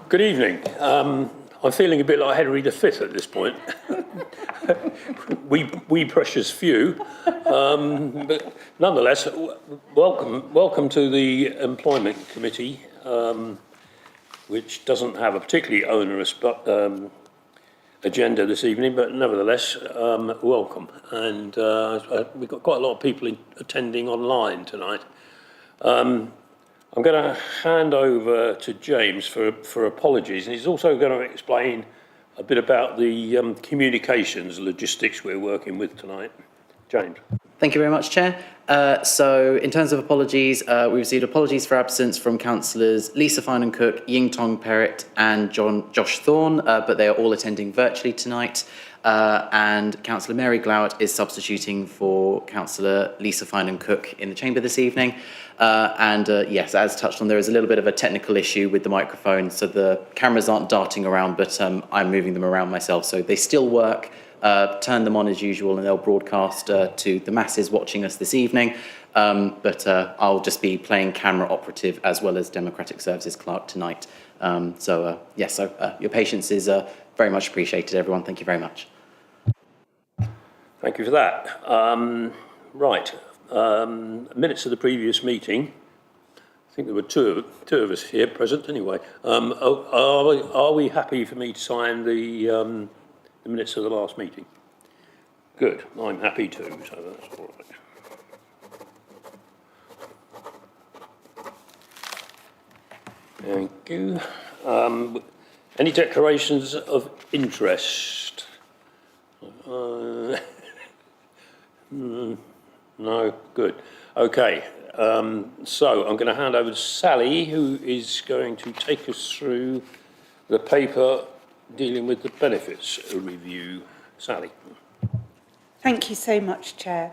Good evening. I'm feeling a bit like Henry V at this point. we precious few, but nonetheless, welcome to the Employment Committee, which doesn't have a particularly onerous agenda this evening, but nevertheless, welcome. And we've got quite a lot of people attending online tonight. I'm going to hand over to James for apologies, and he's also going to explain a bit about the communications logistics we're working with tonight. James. Thank you very much, Chair. So in terms of apologies, we received apologies for absence from councillors Lisa Finan-Cook, Ying Tong Perrott and Josh Thorne, but they are all attending virtually tonight. And Councillor Mary Glowett is substituting for Councillor Lisa Finan-Cook in the chamber this evening. Yes, as touched on, there is a little bit of a technical issue with the microphone, so the cameras aren't darting around, but I'm moving them around myself, so they still work. Turn them on as usual, and they'll broadcast to the masses watching us this evening. But I'll just be playing camera operative as well as Democratic Services clerk tonight. Yes, your patience is very much appreciated, everyone. Thank you very much. Thank you for that. Right, minutes of the previous meeting. I think there were two of us here present anyway. Are we happy for me to sign the minutes of the last meeting? Good, I'm happy too, so that's all right. Thank you. Any declarations of interest? No, good. Okay, so I'm going to hand over to Sally, who is going to take us through the paper dealing with the benefits review. Sally. Thank you so much, Chair.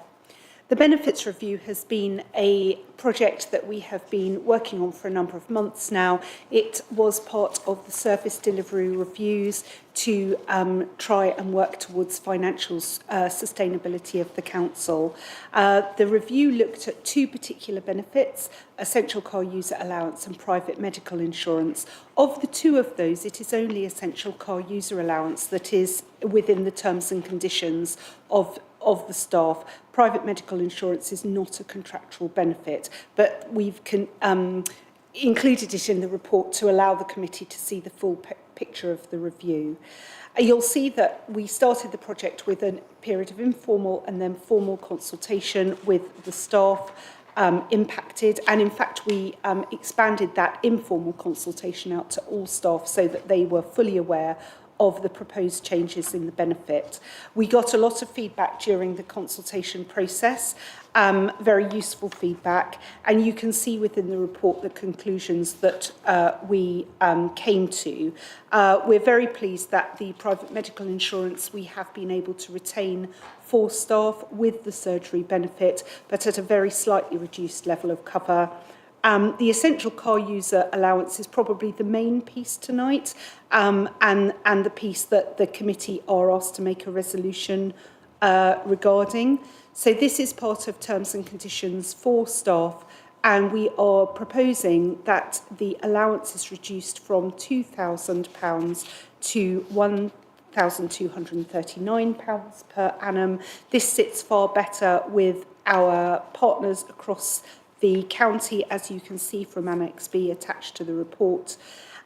The Benefits Review has been a project that we have been working on for a number of months now. It was part of the service delivery reviews to try and work towards financial sustainability of the council. The review looked at two particular benefits: essential car user allowance and private medical insurance. Of the two of those, it is only essential car user allowance that is within the terms and conditions of the staff. Private medical insurance is not a contractual benefit, but we've included it in the report to allow the committee to see the full picture of the review. You'll see that we started the project with a period of informal and then formal consultation with the staff impacted, and in fact we expanded that informal consultation out to all staff so that they were fully aware of the proposed changes in the benefit. We got a lot of feedback during the consultation process, very useful feedback, and you can see within the report the conclusions that we came to. We're very pleased that the private medical insurance we have been able to retain for staff with the surgery benefit, but at a very slightly reduced level of cover. The essential car user allowance is probably the main piece tonight, and the piece that the committee are asked to make a resolution regarding. So this is part of terms and conditions for staff, and we are proposing that the allowance is reduced from £2,000 to £1,239 per annum. This sits far better with our partners across the county, as you can see from Annex B attached to the report.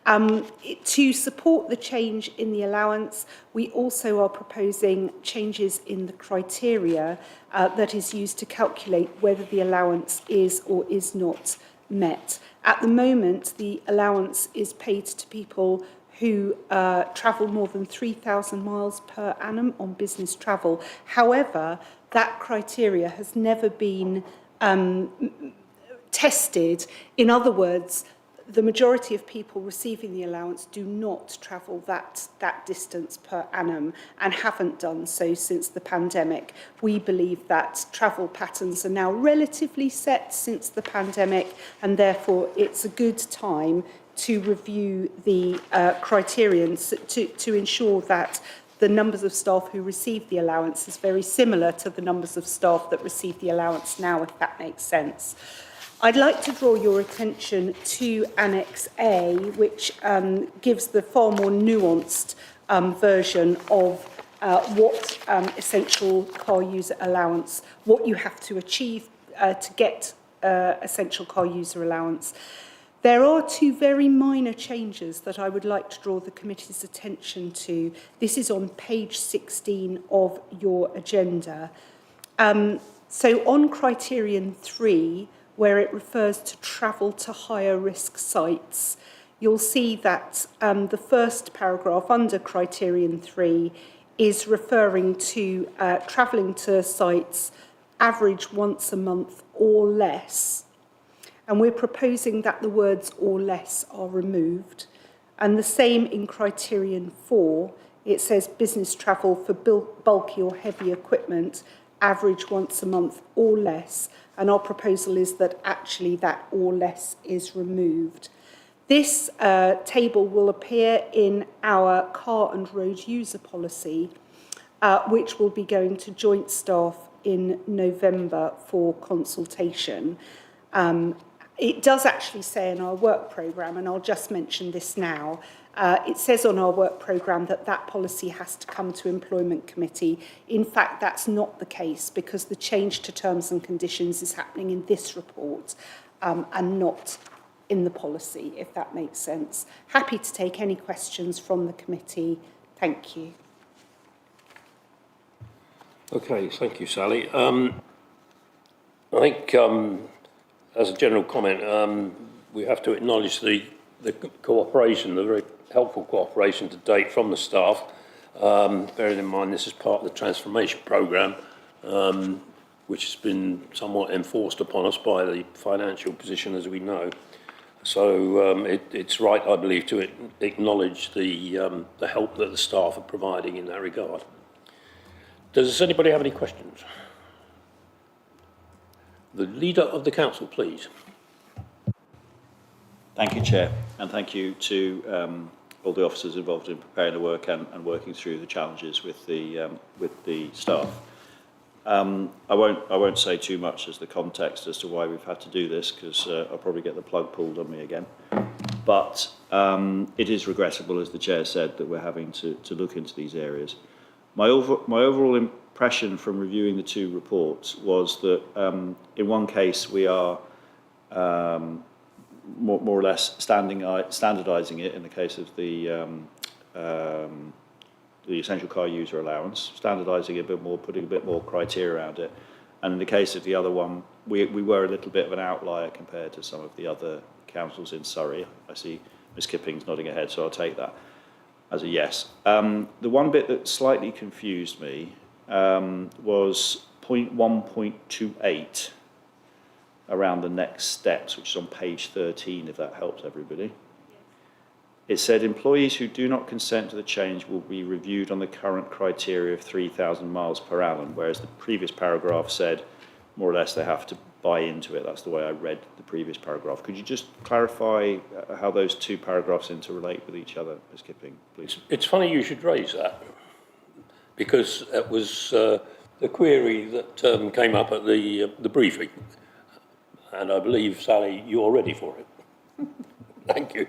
To support the change in the allowance, we also are proposing changes in the criteria that is used to calculate whether the allowance is or is not met. At the moment, the allowance is paid to people who travel more than 3,000 miles per annum on business travel. However, that criteria has never been tested. In other words, the majority of people receiving the allowance do not travel that distance per annum and haven't done so since the pandemic. We believe that travel patterns are now relatively set since the pandemic, and therefore it's a good time to review the criterion to ensure that the numbers of staff who receive the allowance is very similar to the numbers of staff that receive the allowance now, if that makes sense. I'd like to draw your attention to Annex A, which gives the far more nuanced version of what essential car user allowance, what you have to achieve to get essential car user allowance. There are two very minor changes that I would like to draw the committee's attention to. This is on page 16 of your agenda. So on criterion 3, where it refers to travel to higher risk sites, you'll see that the first paragraph under criterion 3 is referring to travelling to sites average once a month or less. And we're proposing that the words or less are removed. And the same in criterion 4, it says business travel for bulky or heavy equipment, average once a month or less. And our proposal is that actually that or less is removed. This table will appear in our car and road user policy, which will be going to joint staff in November for consultation. It does actually say in our work programme, and I'll just mention this now, it says on our work programme that that policy has to come to Employment Committee. In fact, that's not the case because the change to terms and conditions is happening in this report and not in the policy, if that makes sense. Happy to take any questions from the committee. Thank you. Okay, thank you, Sally. I think, as a general comment, we have to acknowledge the cooperation, the very helpful cooperation to date from the staff. Bearing in mind this is part of the transformation programme, which has been somewhat enforced upon us by the financial position, as we know. So it's right, I believe, to acknowledge the help that the staff are providing in that regard. Does anybody have any questions? The Leader of the Council, please. Thank you, Chair, and thank you to all the officers involved in preparing the work and working through the challenges with the staff. I won't say too much as the context as to why we've had to do this, because I'll probably get the plug pulled on me again. But it is regrettable, as the Chair said, that we're having to look into these areas. My overall impression from reviewing the two reports was that in one case we are more or less standardising it in the case of the essential car user allowance, standardising it a bit more, putting a bit more criteria around it. And in the case of the other one, we were a little bit of an outlier compared to some of the other councils in Surrey. I see Ms Kipping's nodding ahead, so I'll take that as a yes. The one bit that slightly confused me was point 1.28 around the next steps, which is on page 13, if that helps everybody. It said employees who do not consent to the change will be reviewed on the current criteria of 3,000 miles per annum, whereas the previous paragraph said more or less they have to buy into it. That's the way I read the previous paragraph. Could you just clarify how those two paragraphs interrelate with each other, Ms Kipping, please? It's funny you should raise that, because it was the query that came up at the briefing, and I believe, Sally, you're ready for it. Thank you.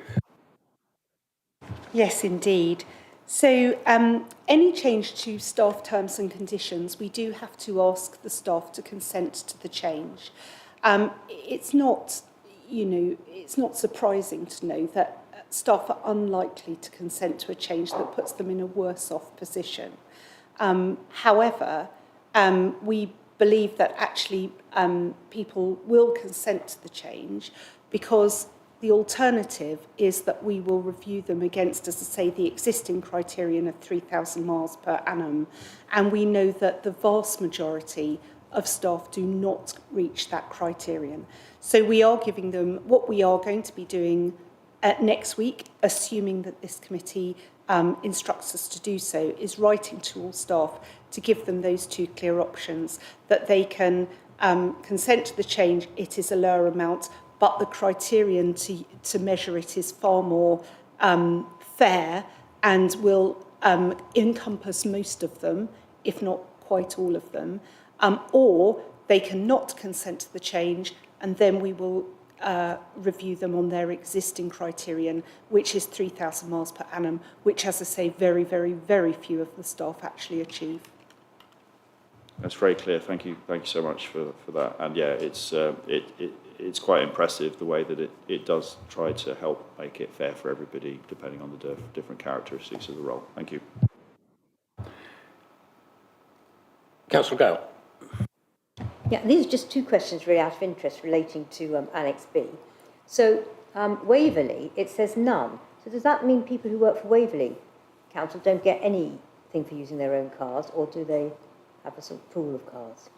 Yes, indeed. So any change to staff terms and conditions, we do have to ask the staff to consent to the change. It's not, it's not surprising to know that staff are unlikely to consent to a change that puts them in a worse off position. However, we believe that actually people will consent to the change because the alternative is that we will review them against, as I say, the existing criterion of 3,000 miles per annum. And we know that the vast majority of staff do not reach that criterion. So we are giving them what we are going to be doing next week, assuming that this committee instructs us to do so, is writing to all staff to give them those two clear options, that they can consent to the change, it is a lower amount, but the criterion to measure it is far more fair and will encompass most of them, if not quite all of them, or they cannot consent to the change and then we will review them on their existing criterion, which is 3,000 miles per annum, which, as I say, very, very, very few of the staff actually achieve. That's very clear. Thank you so much for that. And yeah, it's quite impressive the way that it does try to help make it fair for everybody, depending on the different characteristics of the role. Thank you. Councillor Gale. Yeah, these are just two questions really out of interest relating to Annex B. So Waverley, it says none. So does that mean people who work for Waverley Council don't get anything for using their own cars, or do they have a sort of pool of cars?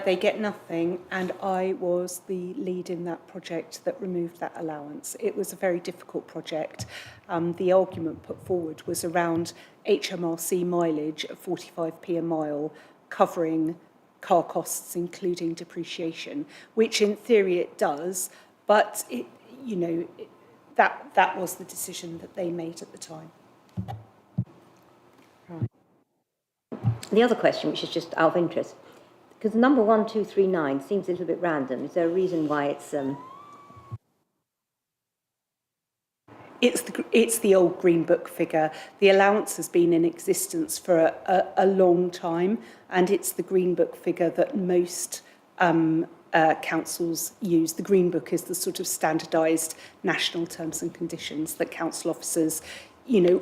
They get nothing, and I was the lead in that project that removed that allowance. It was a very difficult project. The argument put forward was around HMRC mileage at 45p a mile, covering car costs, including depreciation, which in theory it does, but that was the decision that they made at the time. Right. The other question, which is just out of interest, because the number 1239 seems a little bit random. Is there a reason why it's... It's the old Green Book figure. The allowance has been in existence for a long time, and it's the Green Book figure that most councils use. The Green Book is the sort of standardised national terms and conditions that council officers,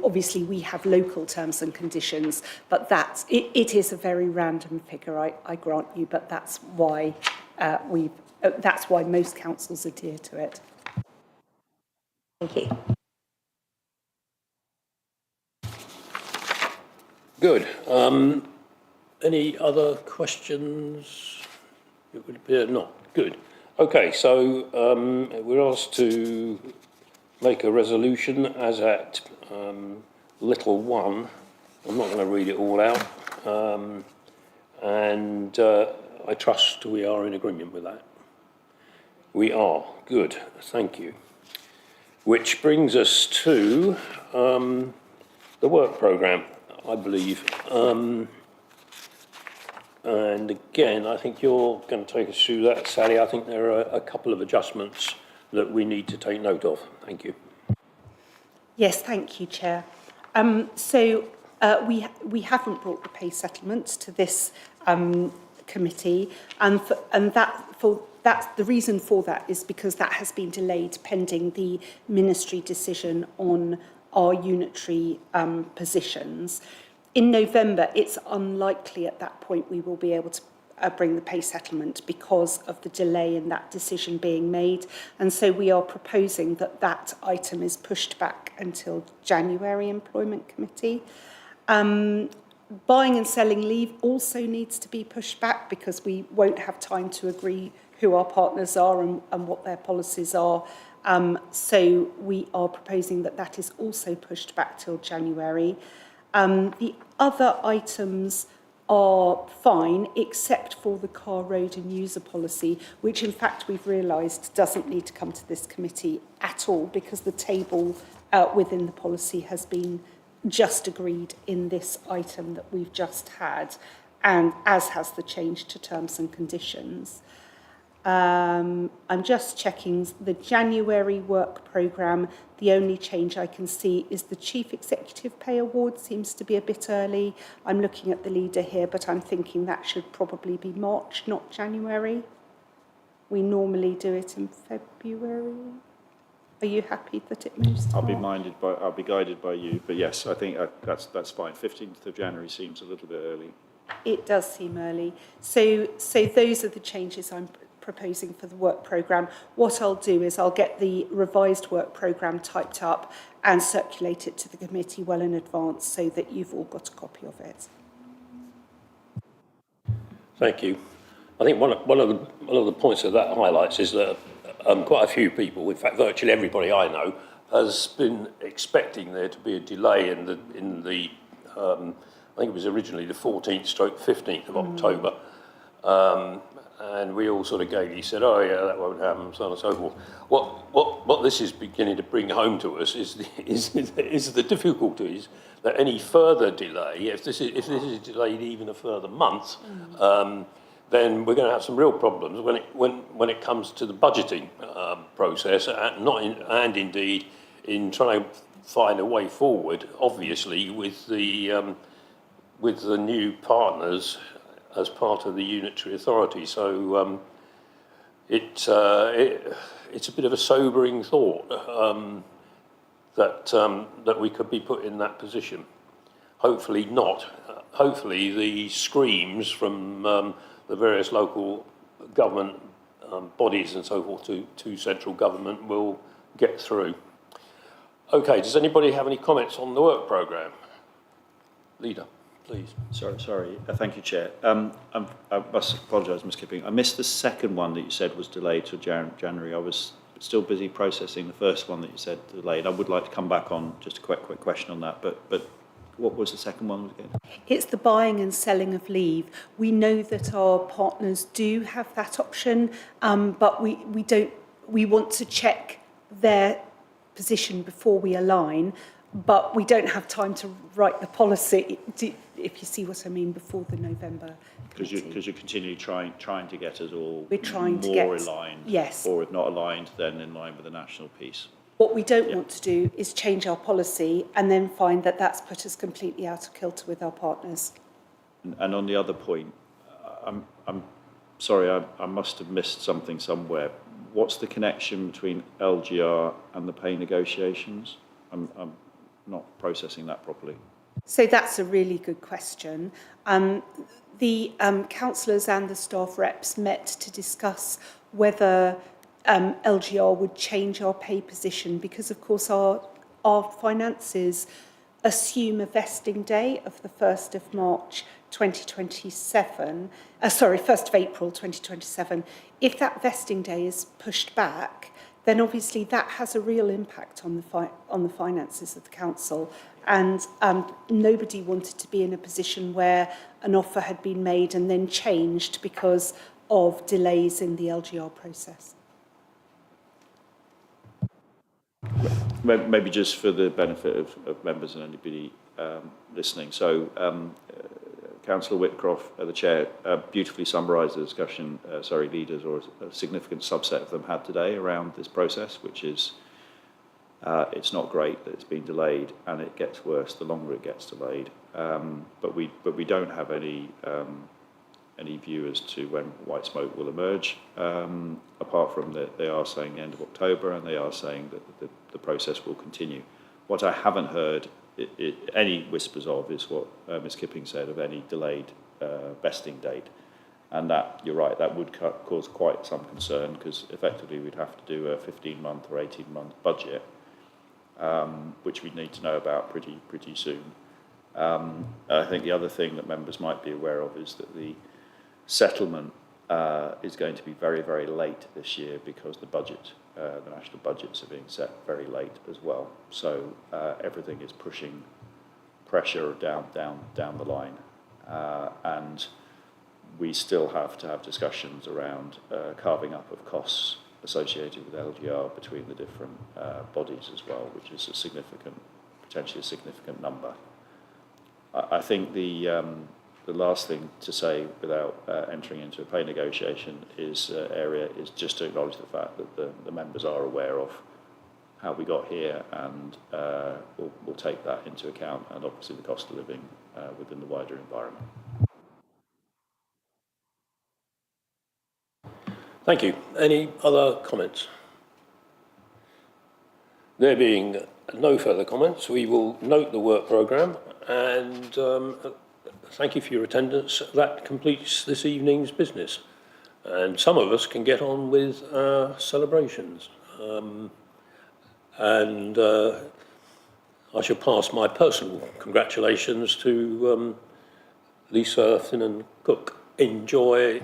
obviously we have local terms and conditions, but it is a very random figure, I grant you, but that's why that's why most councils adhere to it. Thank you. Good. Any other questions? It would appear not. Good. Okay, so we're asked to make a resolution as at little 1. I'm not going to read it all out. And I trust we are in agreement with that. We are. Good. Thank you. Which brings us to the work programme, I believe. And again, I think you're going to take us through that, Sally. I think there are a couple of adjustments that we need to take note of. Thank you. Yes, thank you, Chair. So we haven't brought the pay settlement to this committee, and the reason for that is because that has been delayed pending the ministry decision on our unitary positions. In November, it's unlikely at that point we will be able to bring the pay settlement because of the delay in that decision being made. And so we are proposing that that item is pushed back until January Employment Committee. Buying and selling leave also needs to be pushed back because we won't have time to agree who our partners are and what their policies are. So we are proposing that that is also pushed back till January. The other items are fine, except for the car, road and user policy, which in fact we've realised doesn't need to come to this committee at all because the table within the policy has been just agreed in this item that we've just had, and as has the change to terms and conditions. I'm just checking the January work programme. The only change I can see is the Chief Executive Pay Award seems to be a bit early. I'm looking at the leader here, but I'm thinking that should probably be March, not January. We normally do it in February. Are you happy that it moves to March? I'll be guided by you, but yes, I think that's fine. 15th of January seems a little bit early. It does seem early. So those are the changes I'm proposing for the work programme. What I'll do is I'll get the revised work programme typed up and circulate it to the committee well in advance so that you've all got a copy of it. Thank you. I think one of the points that highlights is that quite a few people, in fact virtually everybody I know, has been expecting there to be a delay in the I think it was originally the 14th/15th of October. And we all sort of gaily said, oh yeah, that won't happen, so on and so forth. What this is beginning to bring home to us is the difficulties that any further delay, if this is delayed even a further month, then we're going to have some real problems when it comes to the budgeting process, and indeed in trying to find a way forward, obviously, with the new partners as part of the unitary authority. So it's a bit of a sobering thought that we could be put in that position. Hopefully not. Hopefully the screams from the various local government bodies and so forth to central government will get through. Okay, does anybody have any comments on the work programme? Leader, please. Sorry. Thank you, Chair. I must apologise, Ms Kipping. I missed the second one that you said was delayed to January. I was still busy processing the first one that you said delayed. I would like to come back on just a quick question on that, but what was the second one again? It's the buying and selling of leave. We know that our partners do have that option, but we want to check their position before we align, but we don't have time to write the policy, if you see what I mean, before the November. Because you're continually trying to get us all more aligned. Yes. Or if not aligned, then in line with the national piece. What we don't want to do is change our policy and then find that that's put us completely out of kilter with our partners. And on the other point, I'm sorry, I must have missed something somewhere. What's the connection between LGR and the pay negotiations? I'm not processing that properly. So that's a really good question. The councillors and the staff reps met to discuss whether LGR would change our pay position, because of course our finances assume a vesting day of the 1st of March 2027, 1st of April 2027. If that vesting day is pushed back, then obviously that has a real impact on the finances of the council. And nobody wanted to be in a position where an offer had been made and then changed because of delays in the LGR process. Maybe just for the benefit of members and anybody listening. So, Councillor Whitcroft, the Chair, beautifully summarised the discussion, leaders, or a significant subset of them had today around this process, which is it's not great that it's been delayed, and it gets worse the longer it gets delayed. But we don't have any view as to when white smoke will emerge, apart from that they are saying the end of October, and they are saying that the process will continue. What I haven't heard any whispers of is what Ms Kipping said of any delayed vesting date. And that, you're right, that would cause quite some concern, because effectively we'd have to do a 15-month or 18-month budget, which we'd need to know about pretty soon. I think the other thing that members might be aware of is that the settlement is going to be very, very late this year, because the national budgets are being set very late as well. So everything is pushing pressure down the line, and we still have to have discussions around carving up of costs associated with LGR between the different bodies as well, which is potentially a significant number. I think the last thing to say without entering into a pay negotiation is just to acknowledge the fact that the members are aware of how we got here, and we'll take that into account, and obviously the cost of living within the wider environment. Thank you. Any other comments? There being no further comments, we will note the work programme, and thank you for your attendance. That completes this evening's business, and some of us can get on with celebrations. And I shall pass my personal congratulations to Lisa Finnan Cook. Enjoy